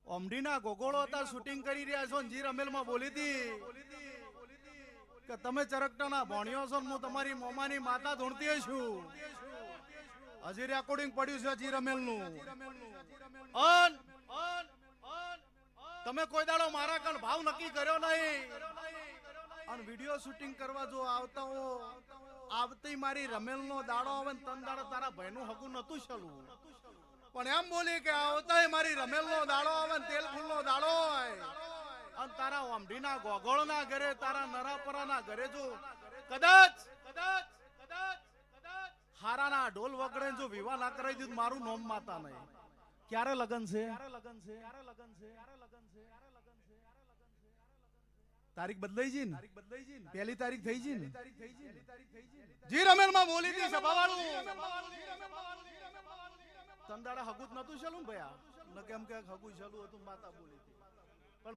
ઓમડીના ગોગોળો હતા શૂટિંગ કરી રહ્યા છો જી રમેલ માં બોલી હતી કે તમે ચરકટાના ભણ્યો છો હું તમારી મોમાની માતા ધૂણતી છું. હજી રેકોર્ડિંગ પડ્યું છે જી રમેલ નું. તમે કોઈ દાડો મારા કણ ભાવ નક્કી કર્યો નહીં અને વિડિયો શૂટિંગ કરવા જો આવતા હો આવતી મારી રમેલ નો દાડો આવે ને તન દાડો તારા ભાઈ નું હગું નતું ચલવું પણ એમ બોલી કે આવતા મારી રમેલ નો દાડો આવે ને તેલ ફૂલ નો દાડો હોય અને તારા ઓમઢીના ગોગોળ ના ઘરે તારા નરાપરા ના ઘરે જો કદાચ હારાના ઢોલ વગડે જો વિવાહ ના કરાવી દીધું મારું નોમ માતા નહીં. ક્યારે લગન છે? તારીખ બદલાઈ જી ને પહેલી તારીખ થઈ જી ને જી રમેલ માં બોલી હતી સભાવાળું તંદાડા હગુત નતું ચાલું ભયા ન કેમ કે હગું ચાલુ હતું માતા બોલી હતી